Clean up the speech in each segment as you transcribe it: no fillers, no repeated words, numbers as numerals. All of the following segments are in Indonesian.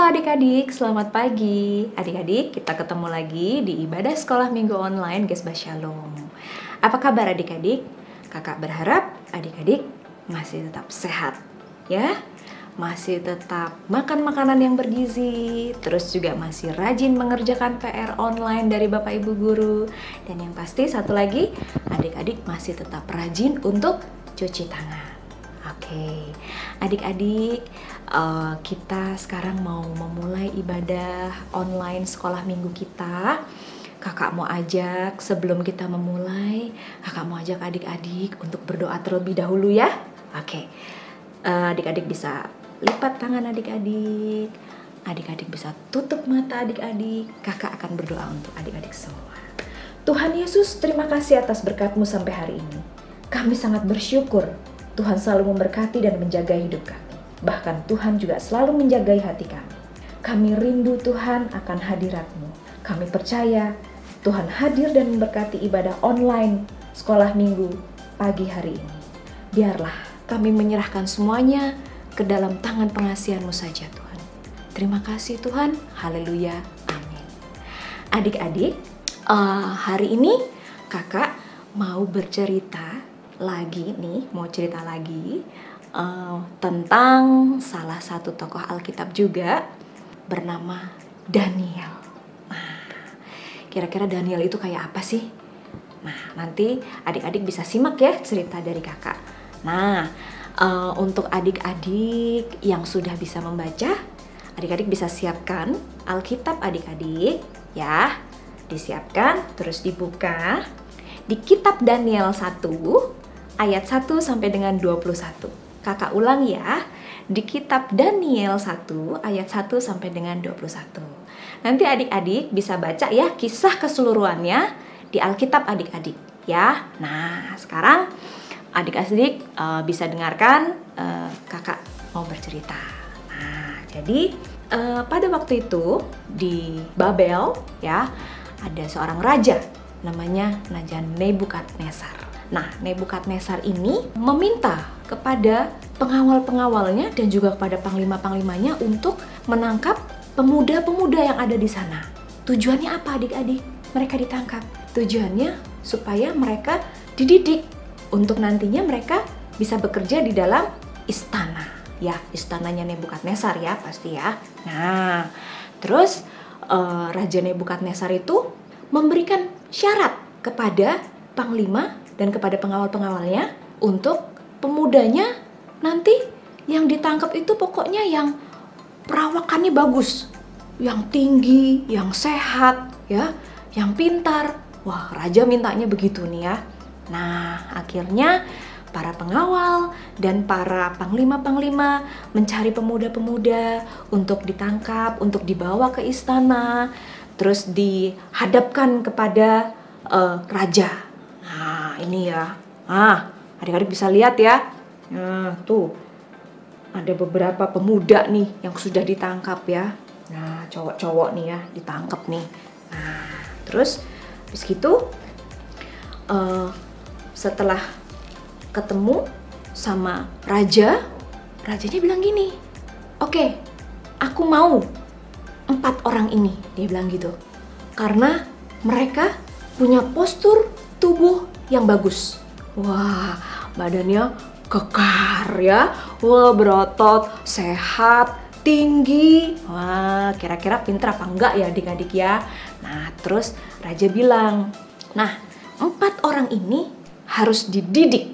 adik-adik, selamat pagi. Adik-adik, kita ketemu lagi di ibadah sekolah minggu online Gesbah Shalom. Apa kabar adik-adik? Kakak berharap adik-adik masih tetap sehat, ya. Masih tetap makan makanan yang bergizi, terus juga masih rajin mengerjakan PR online dari Bapak Ibu Guru. Dan yang pasti satu lagi, adik-adik masih tetap rajin untuk cuci tangan. Oke, adik-adik, kita sekarang mau memulai ibadah online sekolah minggu kita. Kakak mau ajak, sebelum kita memulai, kakak mau ajak adik-adik untuk berdoa terlebih dahulu ya. Oke, adik-adik bisa lipat tangan adik-adik. Adik-adik bisa tutup mata adik-adik. Kakak akan berdoa untuk adik-adik semua. Tuhan Yesus, terima kasih atas berkat-Mu sampai hari ini. Kami sangat bersyukur Tuhan selalu memberkati dan menjaga hidup kami. Bahkan Tuhan juga selalu menjagai hati kami. Kami rindu Tuhan akan hadirat-Mu. Kami percaya Tuhan hadir dan memberkati ibadah online sekolah minggu pagi hari ini. Biarlah kami menyerahkan semuanya ke dalam tangan pengasihan-Mu saja Tuhan. Terima kasih Tuhan. Haleluya. Amin. Adik-adik, hari ini kakak mau bercerita lagi nih, mau cerita lagi tentang salah satu tokoh Alkitab juga bernama Daniel. Nah, kira-kira Daniel itu kayak apa sih? Nah, nanti adik-adik bisa simak ya cerita dari kakak. Nah, untuk adik-adik yang sudah bisa membaca, adik-adik bisa siapkan Alkitab adik-adik ya. Disiapkan, terus dibuka di kitab Daniel 1 ayat 1 sampai dengan 21. Kakak ulang ya, di kitab Daniel 1 ayat 1 sampai dengan 21. Nanti adik-adik bisa baca ya kisah keseluruhannya di Alkitab adik-adik ya. Nah, sekarang adik-adik bisa dengarkan kakak mau bercerita. Nah, jadi pada waktu itu di Babel ya, ada seorang raja namanya Raja Nebukadnezar. Nah, Nebukadnezar ini meminta kepada pengawal-pengawalnya dan juga kepada panglima-panglimanya untuk menangkap pemuda-pemuda yang ada di sana. Tujuannya apa adik-adik? Mereka ditangkap. Tujuannya supaya mereka dididik untuk nantinya mereka bisa bekerja di dalam istana. Ya, istananya Nebukadnezar ya pasti ya. Nah, terus Raja Nebukadnezar itu memberikan syarat kepada panglima dan kepada pengawal-pengawalnya untuk pemudanya nanti yang ditangkap itu pokoknya yang perawakannya bagus, yang tinggi, yang sehat, ya, yang pintar. Wah, raja mintanya begitu nih ya. Nah, akhirnya para pengawal dan para panglima-panglima mencari pemuda-pemuda untuk ditangkap, untuk dibawa ke istana, terus dihadapkan kepada raja. Nah, ini ya. Nah, adik-adik bisa lihat ya. Nah, tuh. Ada beberapa pemuda nih yang sudah ditangkap ya. Nah, cowok-cowok nih ya, ditangkap nih. Nah, terus habis gitu setelah ketemu sama raja, rajanya bilang gini, "Oke, aku mau 4 orang ini," dia bilang gitu. Karena mereka punya postur tubuh yang bagus. Wah, badannya kekar ya. Wah, berotot, sehat, tinggi. Wah, kira-kira pintar apa enggak ya adik-adik ya? Nah, terus raja bilang, "Nah, 4 orang ini harus dididik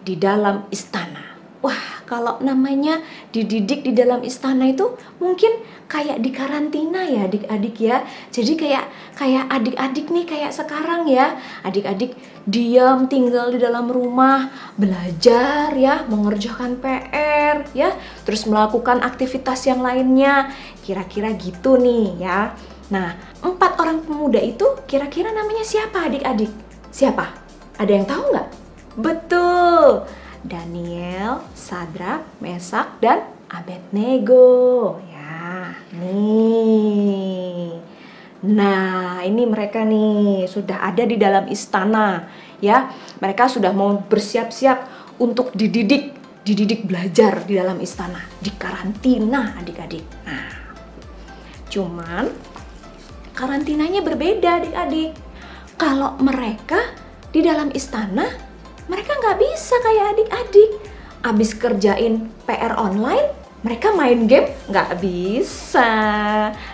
di dalam istana." Wah, kalau namanya dididik di dalam istana itu mungkin kayak di karantina ya adik-adik ya. Jadi kayak adik-adik nih kayak sekarang ya. Adik-adik diam tinggal di dalam rumah, belajar ya, mengerjakan PR ya, terus melakukan aktivitas yang lainnya. Kira-kira gitu nih ya. Nah, 4 orang pemuda itu kira-kira namanya siapa adik-adik? Siapa? Ada yang tahu nggak? Betul! Daniel, Sadrak, Mesak, dan Abednego. Ya, nih. Nah, ini mereka nih sudah ada di dalam istana, ya. Mereka sudah mau bersiap-siap untuk dididik belajar di dalam istana, di karantina adik-adik. Nah, Cuman karantinanya berbeda adik-adik. Kalau mereka di dalam istana, mereka nggak bisa kayak adik-adik. Abis kerjain PR online, mereka main game nggak bisa.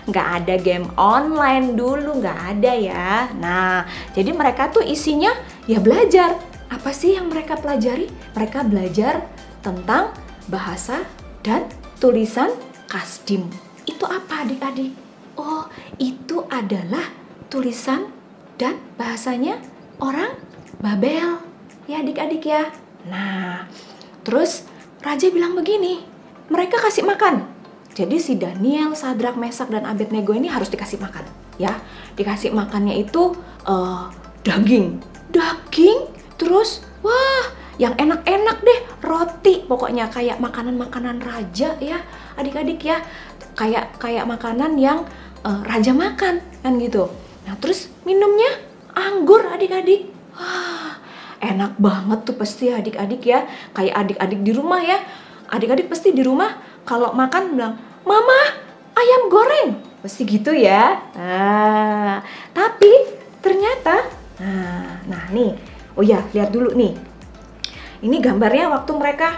Nggak ada game online dulu, nggak ada ya. Nah, jadi mereka tuh isinya ya belajar. Apa sih yang mereka pelajari? Mereka belajar tentang bahasa dan tulisan Kasdim. Itu apa adik-adik? Oh, itu adalah tulisan dan bahasanya orang Babel. Ya adik-adik ya. Nah, terus raja bilang begini, mereka kasih makan. Jadi si Daniel, Sadrak, Mesak, dan Abednego ini harus dikasih makan. Ya, dikasih makannya itu daging. Daging, terus wah yang enak-enak deh, roti. Pokoknya kayak makanan-makanan raja ya adik-adik ya. Kayak makanan yang raja makan kan gitu. Nah terus minumnya anggur adik-adik. Wah enak banget tuh pasti adik-adik ya. Kayak adik-adik di rumah ya. Adik-adik pasti di rumah kalau makan bilang, "Mama, ayam goreng." Pasti gitu ya. Nah, tapi ternyata nah nih. Oh ya, lihat dulu nih. Ini gambarnya waktu mereka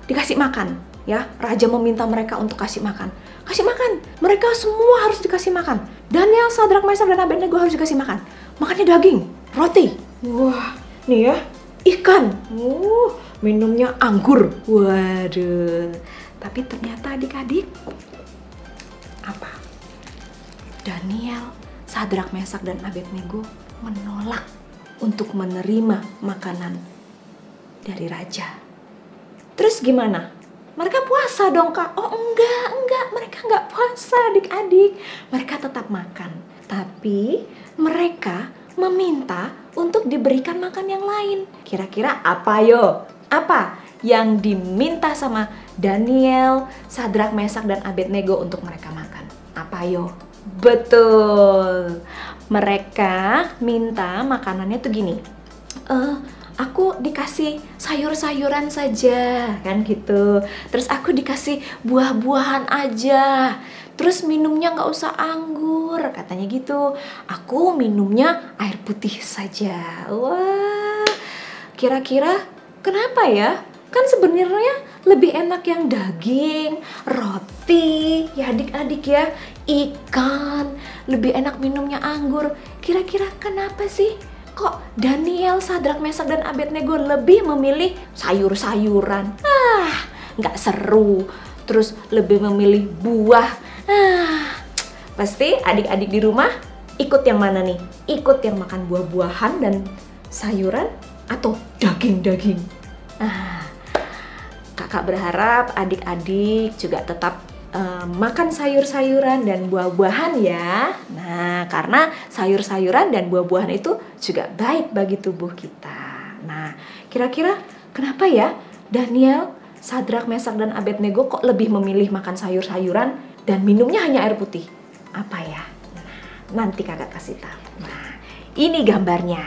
dikasih makan ya. Raja meminta mereka untuk kasih makan. Kasih makan. Mereka semua harus dikasih makan. Daniel, Sadrak, Mesak, dan Abednego harus dikasih makan. Makannya daging, roti. Wah, nih ya, ikan. Minumnya anggur. Waduh. Tapi ternyata adik-adik, apa? Daniel, Sadrak, Mesak, dan Abednego menolak untuk menerima makanan dari raja. Terus gimana? Mereka puasa dong kak? Oh enggak, mereka enggak puasa adik-adik. Mereka tetap makan. Tapi mereka meminta untuk diberikan makan yang lain. Kira-kira apa yo? Apa yang diminta sama Daniel, Sadrak, Mesak, dan Abednego untuk mereka makan? Apa yo? Betul. Mereka minta makanannya tuh gini. Aku dikasih sayur-sayuran saja, kan gitu. Terus aku dikasih buah-buahan aja. Terus minumnya nggak usah anggur, katanya gitu. Aku minumnya air putih saja. Wah, kira-kira kenapa ya? Kan sebenarnya lebih enak yang daging, roti, ya adik-adik ya, ikan. Lebih enak minumnya anggur. Kira-kira kenapa sih? Kok Daniel, Sadrak, Mesak, dan Abednego lebih memilih sayur-sayuran? Nggak seru. Terus lebih memilih buah. Pasti adik-adik di rumah ikut yang mana nih? Ikut yang makan buah-buahan dan sayuran atau daging-daging? Kakak berharap adik-adik juga tetap makan sayur-sayuran dan buah-buahan ya. Nah, karena sayur-sayuran dan buah-buahan itu juga baik bagi tubuh kita. Nah, kira-kira kenapa ya Daniel, Sadrak, Mesak, dan Abednego kok lebih memilih makan sayur-sayuran dan minumnya hanya air putih? Apa ya? Nah, nanti kakak kasih tahu. Nah, ini gambarnya.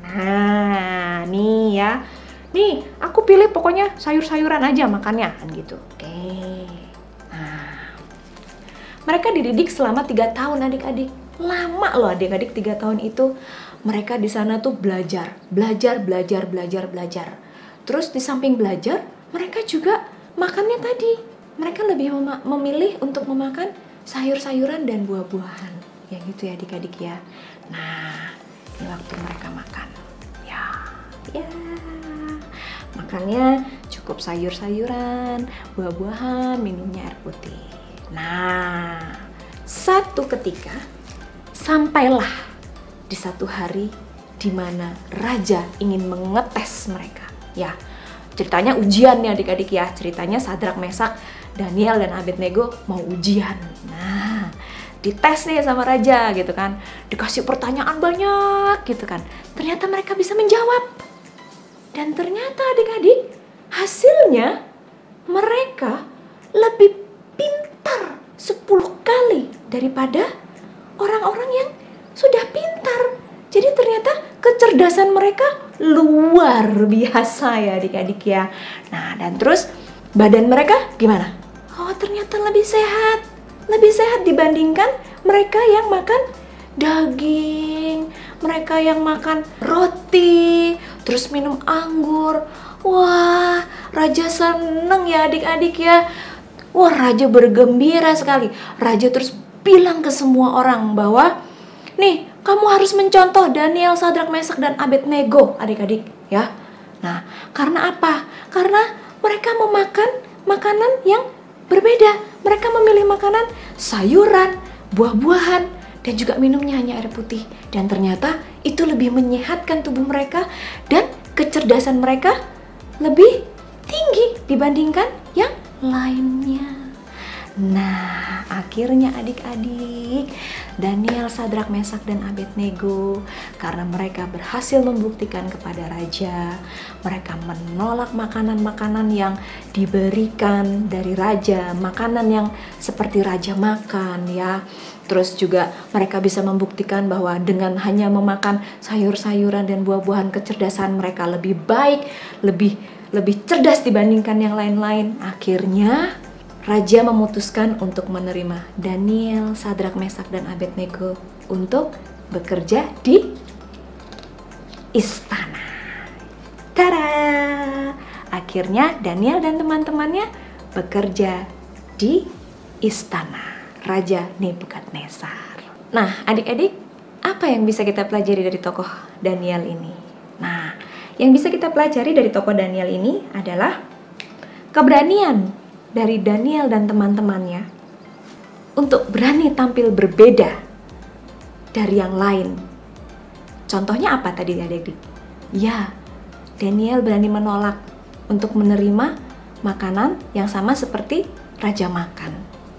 Nah, nih ya. Nih, aku pilih pokoknya sayur-sayuran aja makannya kan gitu. Oke. Mereka dididik selama 3 tahun adik-adik. Lama loh adik-adik 3 tahun itu. Mereka di sana tuh belajar. Terus di samping belajar, mereka juga makannya tadi. Mereka lebih memilih untuk memakan sayur-sayuran dan buah-buahan. Ya gitu ya adik-adik ya. Nah, ini waktu mereka makan. Ya. Makannya cukup sayur-sayuran, buah-buahan, minumnya air putih. Nah, satu ketika sampailah di satu hari di mana raja ingin mengetes mereka. Ya, ceritanya ujian nih adik-adik ya. Ceritanya Sadrak, Mesak, Daniel, dan Abednego mau ujian. Nah, dites nih sama raja gitu kan. Dikasih pertanyaan banyak gitu kan. Ternyata mereka bisa menjawab. Dan ternyata adik-adik, hasilnya mereka lebih pintar 10 kali daripada orang-orang yang sudah pintar. Jadi ternyata kecerdasan mereka luar biasa ya adik-adik ya. Nah, dan terus badan mereka gimana? Oh, ternyata lebih sehat. lebih sehat dibandingkan mereka yang makan daging, mereka yang makan roti, terus minum anggur. Wah, raja seneng ya adik-adik ya. Wah, raja bergembira sekali. Raja terus bilang ke semua orang bahwa, nih, kamu harus mencontoh Daniel, Sadrak, Mesak, dan Abednego, adik-adik ya. Nah, karena apa? Karena mereka memakan makanan yang berbeda. Mereka memilih makanan sayuran, buah-buahan, dan juga minumnya hanya air putih. Dan ternyata itu lebih menyehatkan tubuh mereka dan kecerdasan mereka lebih tinggi dibandingkan yang lainnya. Nah, akhirnya adik-adik, Daniel, Sadrak, Mesak, dan Abednego, karena mereka berhasil membuktikan kepada raja, mereka menolak makanan-makanan yang diberikan dari raja, makanan yang seperti raja makan ya. Terus juga mereka bisa membuktikan bahwa dengan hanya memakan sayur-sayuran dan buah-buahan, kecerdasan mereka lebih baik, lebih cerdas dibandingkan yang lain-lain. Akhirnya raja memutuskan untuk menerima Daniel, Sadrak, Mesak, dan Abednego untuk bekerja di istana. Tada! Akhirnya Daniel dan teman-temannya bekerja di istana Raja Nebukadnezar. Nah, adik-adik, apa yang bisa kita pelajari dari tokoh Daniel ini? Nah, yang bisa kita pelajari dari tokoh Daniel ini adalah keberanian dari Daniel dan teman-temannya untuk berani tampil berbeda dari yang lain. Contohnya apa tadi adik-adik? Ya, Daniel berani menolak untuk menerima makanan yang sama seperti raja makan,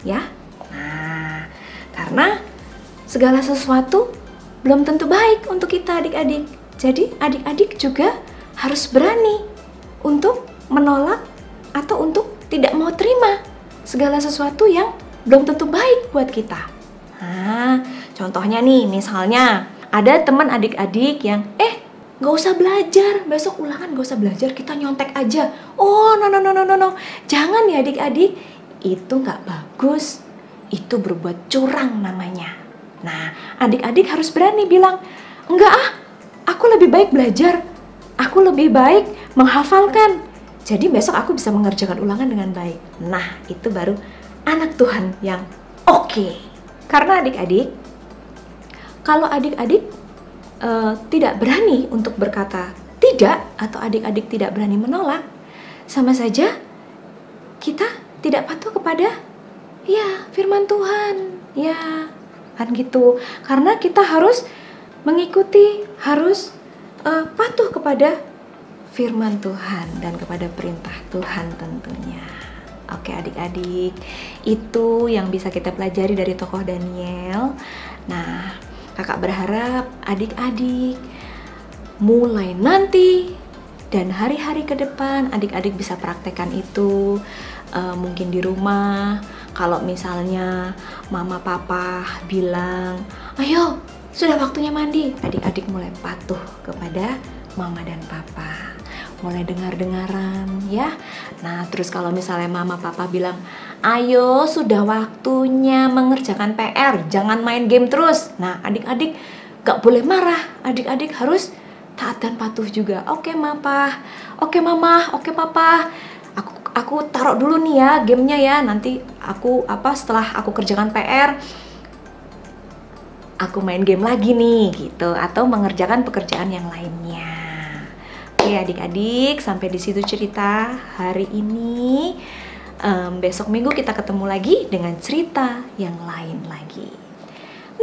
ya. Nah, karena segala sesuatu belum tentu baik untuk kita adik-adik. Jadi adik-adik juga harus berani untuk menolak atau untuk tidak mau terima segala sesuatu yang belum tentu baik buat kita. Nah, contohnya nih, misalnya ada teman adik-adik yang gak usah belajar, besok ulangan gak usah belajar, kita nyontek aja. Oh, no. Jangan ya adik-adik, itu gak bagus. Itu berbuat curang namanya. Nah, adik-adik harus berani bilang, enggak aku lebih baik belajar. Aku lebih baik menghafalkan. Jadi besok aku bisa mengerjakan ulangan dengan baik. Nah, itu baru anak Tuhan yang oke. Karena adik-adik, kalau adik-adik tidak berani untuk berkata tidak, atau adik-adik tidak berani menolak, sama saja kita tidak patuh kepada firman Tuhan. Ya, kan gitu. Karena kita harus mengikuti, harus patuh kepada firman Tuhan dan kepada perintah Tuhan tentunya. Oke adik-adik, itu yang bisa kita pelajari dari tokoh Daniel. Nah, kakak berharap adik-adik mulai nanti dan hari-hari ke depan adik-adik bisa praktekkan itu. Mungkin di rumah, kalau misalnya mama papa bilang, ayo sudah waktunya mandi, adik-adik mulai patuh kepada mama dan papa, mulai dengar-dengaran ya. Nah, terus kalau misalnya mama papa bilang, ayo sudah waktunya mengerjakan PR, jangan main game terus. Nah, adik-adik gak boleh marah, adik-adik harus taat dan patuh juga. Oke mama, oke papa, aku taruh dulu nih ya gamenya ya, nanti aku setelah aku kerjakan PR aku main game lagi nih gitu, atau mengerjakan pekerjaan yang lainnya. Oke adik-adik, sampai di situ cerita hari ini. Besok minggu kita ketemu lagi dengan cerita yang lain lagi.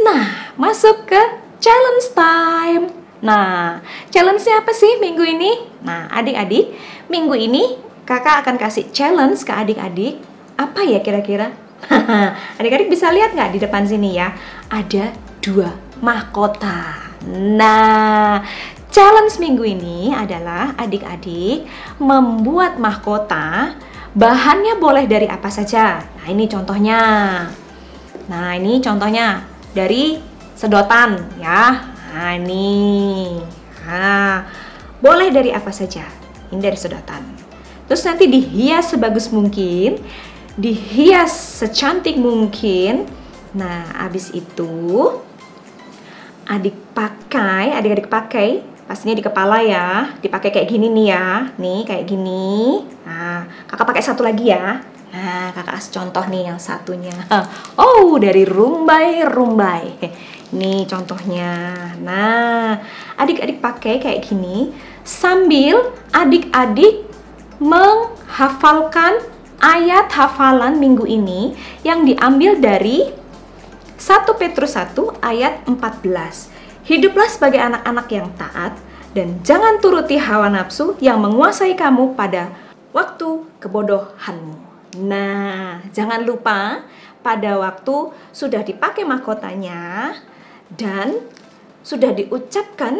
Nah, masuk ke challenge time. Nah, challenge-nya apa sih minggu ini? Nah, adik-adik, minggu ini kakak akan kasih challenge ke adik-adik. Apa ya kira-kira? Adik-adik bisa lihat nggak di depan sini ya? Ada 2 mahkota. Nah, challenge minggu ini adalah adik-adik membuat mahkota. Bahannya boleh dari apa saja. Nah, ini contohnya. Nah, ini contohnya dari sedotan ya. Nah, ini. Nah, boleh dari apa saja. Ini dari sedotan. Terus nanti dihias sebagus mungkin dihias secantik mungkin. Nah, habis itu adik-adik pakai pastinya di kepala ya, dipakai kayak gini nih ya, nih kayak gini. Nah, kakak pakai satu lagi ya. Nah, kakak kasih contoh nih yang satunya. Oh, dari rumbai. Nih contohnya. Nah, adik-adik pakai kayak gini sambil adik-adik menghafalkan ayat hafalan minggu ini yang diambil dari 1 Petrus 1 ayat 14. Hiduplah sebagai anak-anak yang taat dan jangan turuti hawa nafsu yang menguasai kamu pada waktu kebodohanmu. Nah, jangan lupa pada waktu sudah dipakai mahkotanya dan sudah diucapkan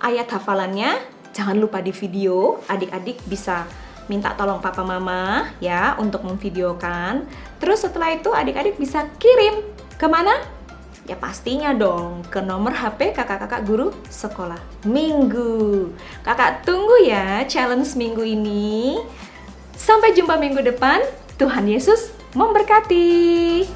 ayat hafalannya, jangan lupa di video. Adik-adik bisa minta tolong papa mama ya untuk memvideokan. Terus setelah itu adik-adik bisa kirim kemana? Ya pastinya dong ke nomor HP kakak-kakak guru sekolah minggu. Kakak tunggu ya challenge minggu ini. Sampai jumpa minggu depan. Tuhan Yesus memberkati.